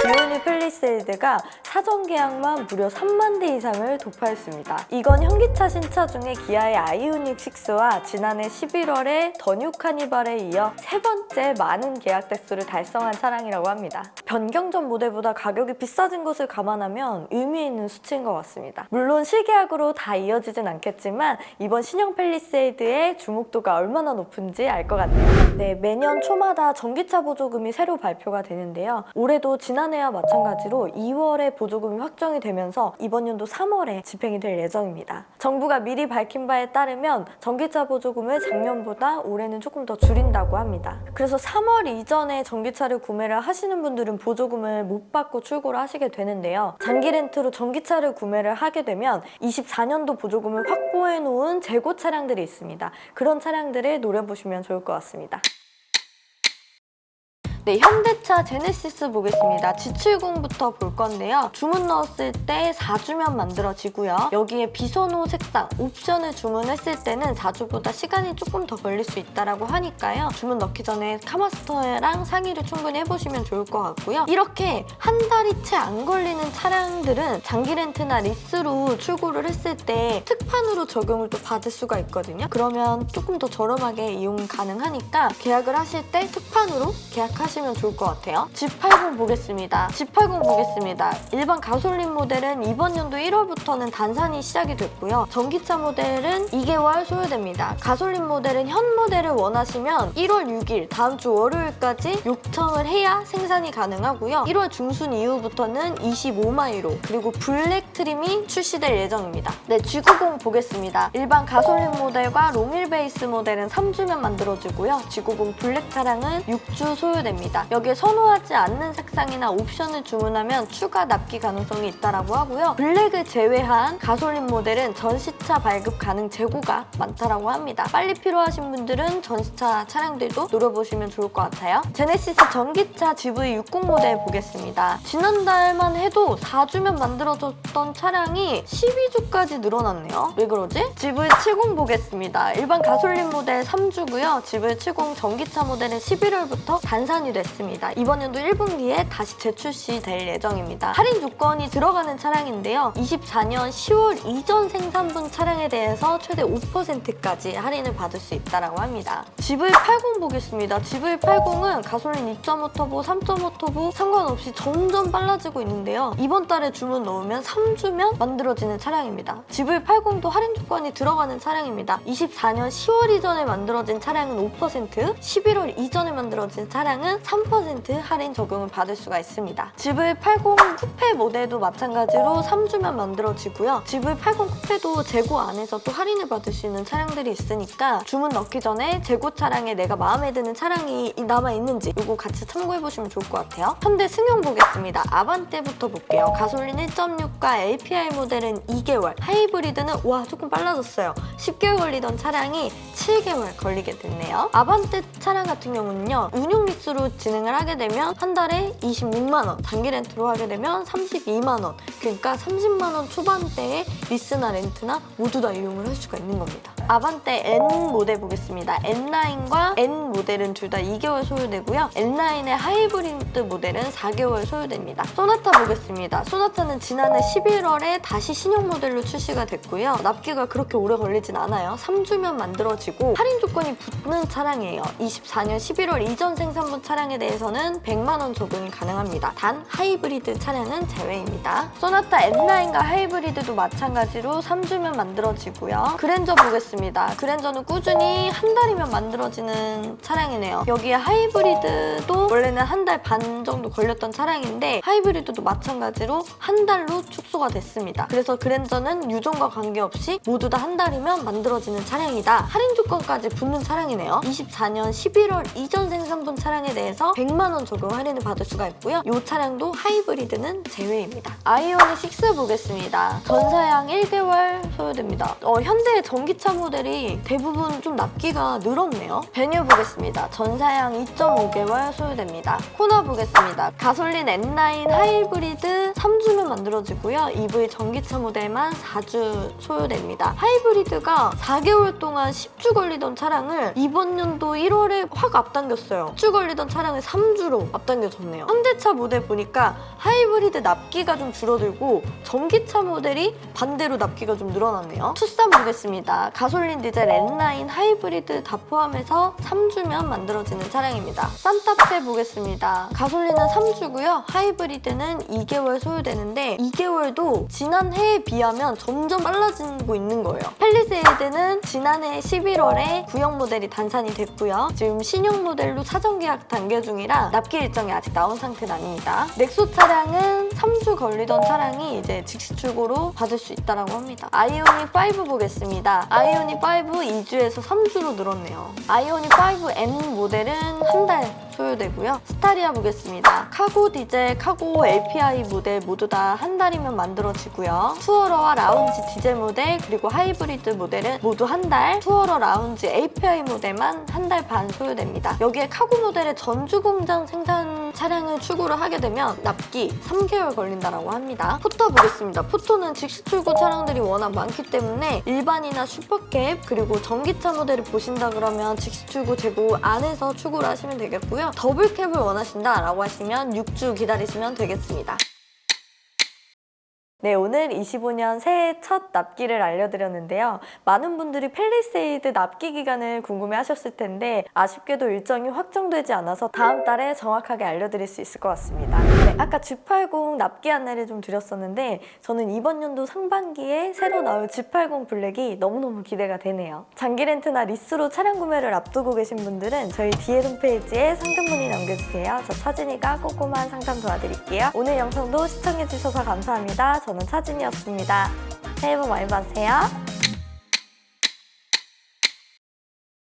이오닉 팰리세이드가 사전 계약만 무려 3만 대 이상을 돌파했습니다. 이건 현기차 신차 중에 기아의 아이오닉 6와 지난해 11월에 더 뉴 카니발에 이어 세 번째 많은 계약 대수를 달성한 차량이라고 합니다. 변경전 모델보다 가격이 비싸진 것을 감안하면 의미 있는 수치인 것 같습니다. 물론 실계약으로 다 이어지진 않겠지만 이번 신형 팰리세이드의 주목도가 얼마나 높은지 알 것 같네요. 네, 매년 초마다 전기차 보조금이 새로 발표가 되는데요. 올해도 지난해와 마찬가지로 2월에 보조금이 확정이 되면서 이번 연도 3월에 집행이 될 예정입니다. 정부가 미리 밝힌 바에 따르면 전기차 보조금을 작년보다 올해는 조금 더 줄인다고 합니다. 그래서 3월 이전에 전기차를 구매를 하시는 분들은 보조금을 못 받고 출고를 하시게 되는데요. 장기 렌트로 전기차를 구매를 하게 되면 24년도 보조금을 확보해 놓은 재고 차량들이 있습니다. 그런 차량들을 노려보시면 좋을 것 같습니다. 네, 현대차 제네시스 보겠습니다. G70부터 볼 건데요. 주문 넣었을 때 4주면 만들어지고요. 여기에 비선호 색상, 옵션을 주문했을 때는 4주보다 시간이 조금 더 걸릴 수 있다고 하니까요. 주문 넣기 전에 카마스터랑 상의를 충분히 해보시면 좋을 것 같고요. 이렇게 한 달이 채 안 걸리는 차량들은 장기 렌트나 리스로 출고를 했을 때 특판으로 적용을 또 받을 수가 있거든요. 그러면 조금 더 저렴하게 이용 가능하니까 계약을 하실 때 특판으로 계약하시면 좋을 것 같아요. G80 보겠습니다. 일반 가솔린 모델은 이번 연도 1월부터는 단산이 시작이 됐고요. 전기차 모델은 2개월 소요됩니다. 가솔린 모델은 현 모델을 원하시면 1월 6일 다음 주 월요일까지 요청을 해야 생산이 가능하고요. 1월 중순 이후부터는 25마일로 그리고 블랙 트림이 출시될 예정입니다. 네, G90 보겠습니다. 일반 가솔린 모델과 롱휠 베이스 모델은 3주면 만들어지고요. G90 블랙 차량은 6주 소요됩니다. 여기에 선호하지 않는 색상이나 옵션을 주문하면 추가 납기 가능성이 있다고 하고요. 블랙을 제외한 가솔린 모델은 전시차 발급 가능 재고가 많다고 합니다. 빨리 필요하신 분들은 전시차 차량들도 노려보시면 좋을 것 같아요. 제네시스 전기차 GV60 모델 보겠습니다. 지난달만 해도 4주면 만들어졌던 차량이 12주까지 늘어났네요. 왜 그러지? GV70 보겠습니다. 일반 가솔린 모델 3주고요. GV70 전기차 모델은 11월부터 단산이 됐습니다. 이번 연도 1분기에 다시 재출시될 예정입니다. 할인 조건이 들어가는 차량인데요. 24년 10월 이전 생산분 차량에 대해서 최대 5%까지 할인을 받을 수 있다고 합니다. GV80 보겠습니다. GV80은 가솔린 2.5 터보, 3.5 터보 상관없이 점점 빨라지고 있는데요. 이번 달에 주문 넣으면 3주면 만들어지는 차량입니다. GV80도 할인 조건이 들어가는 차량입니다. 24년 10월 이전에 만들어진 차량은 5%, 11월 이전에 만들어진 차량은 3% 할인 적용을 받을 수가 있습니다. GV80 쿠페 모델도 마찬가지로 3주면 만들어지고요. GV80 쿠페도 재고 안에서 또 할인을 받을 수 있는 차량들이 있으니까 주문 넣기 전에 재고 차량에 내가 마음에 드는 차량이 남아있는지 이거 같이 참고해보시면 좋을 것 같아요. 현대 승용 보겠습니다. 아반떼부터 볼게요. 가솔린 1.6과 LPI 모델은 2개월, 하이브리드는 와 조금 빨라졌어요. 10개월 걸리던 차량이 7개월 걸리게 됐네요. 아반떼 차량 같은 경우는요. 운용 리스로 진행을 하게 되면 한 달에 26만 원, 단기 렌트로 하게 되면 32만 원, 그러니까 30만 원 초반대에 리스나 렌트나 모두 다 이용을 할 수가 있는 겁니다. 아반떼 N 모델 보겠습니다. N9과 N 모델은 둘 다 2개월 소요되고요. N9의 하이브리드 모델은 4개월 소요됩니다. 소나타 보겠습니다. 소나타는 지난해 11월에 다시 신형 모델로 출시가 됐고요. 납기가 그렇게 오래 걸리진 않아요. 3주면 만들어지고 할인 조건이 붙는 차량이에요. 24년 11월 이전 생산분 차량에 대해서는 100만 원 적용이 가능합니다. 단 하이브리드 차량은 제외입니다. 소나타 N9과 하이브리드도 마찬가지로 3주면 만들어지고요. 그랜저 보겠습니다. 그랜저는 꾸준히 한 달이면 만들어지는 차량이네요. 여기에 하이브리드도 원래는 한 달 반 정도 걸렸던 차량인데 하이브리드도 마찬가지로 한 달로 축소가 됐습니다. 그래서 그랜저는 유종과 관계없이 모두 다 한 달이면 만들어지는 차량이다. 할인 조건까지 붙는 차량이네요. 24년 11월 이전 생산분 차량에 대해서 100만 원 적용 할인을 받을 수가 있고요. 이 차량도 하이브리드는 제외입니다. 아이오닉 6 보겠습니다. 전사양 1개월 소요됩니다. 현대의 전기차 모델이 대부분 좀 납기가 늘었네요. 베뉴 보겠습니다. 전사양 2.5개월 소요됩니다. 코나 보겠습니다. 가솔린 N9 하이브리드 3주면 만들어지고요. EV 전기차 모델만 4주 소요됩니다. 하이브리드가 4개월 동안 10주 걸리던 차량을 이번 연도 1월에 확 앞당겼어요. 10주 걸리던 차량을 3주로 앞당겨졌네요. 현대차 모델 보니까 하이브리드 납기가 좀 줄어들고 전기차 모델이 반대로 납기가 좀 늘어났네요. 투싼 보겠습니다. 가솔린, 디젤, N라인, 하이브리드 다 포함해서 3주면 만들어지는 차량입니다. 산타페 보겠습니다. 가솔린은 3주고요. 하이브리드는 2개월 소요되는데 2개월도 지난해에 비하면 점점 빨라지고 있는 거예요. 팰리세이드는 지난해 11월에 구형 모델이 단산이 됐고요. 지금 신형 모델로 사전 계약 단계 중이라 납기 일정이 아직 나온 상태는 아닙니다. 넥소 차량은 3주 걸리던 차량이 이제 즉시 출고로 받을 수 있다고 합니다. 아이오닉 5 보겠습니다. 아이오닉 5 2주에서 3주로 늘었네요. 아이오닉 5 N 모델은 한 달 소요되고요. 스타리아 보겠습니다. 카고 디젤, 카고 LPI 모델 모두 다 한 달이면 만들어지고요. 투어러와 라운지 디젤 모델 그리고 하이브리드 모델은 모두 한 달, 투어러 라운지 API 모델만 한 달 반 소요됩니다. 여기에 카고 모델의 전주 공장 생산 차량을 출고를 하게 되면 납기 3개월 걸린다고 합니다. 포터 보겠습니다. 포터는 즉시 출고 차량들이 워낙 많기 때문에 일반이나 슈퍼캡 그리고 전기차 모델을 보신다 그러면 즉시 출고 재고 안에서 출고를 하시면 되겠고요. 더블캡을 원하신다라고 하시면 6주 기다리시면 되겠습니다. 네, 오늘 25년 새해 첫 납기를 알려드렸는데요. 많은 분들이 팰리세이드 납기 기간을 궁금해하셨을 텐데 아쉽게도 일정이 확정되지 않아서 다음 달에 정확하게 알려드릴 수 있을 것 같습니다. 네, 아까 G80 납기 안내를 좀 드렸었는데 저는 이번 연도 상반기에 새로 나올 G80 블랙이 너무너무 기대가 되네요. 장기 렌트나 리스로 차량 구매를 앞두고 계신 분들은 저희 DL 홈페이지에 상담 문의 남겨주세요. 저 차진이가 꼼꼼한 상담 도와드릴게요. 오늘 영상도 시청해주셔서 감사합니다. 저는 차진이었습니다. 새해 복 많이 받으세요.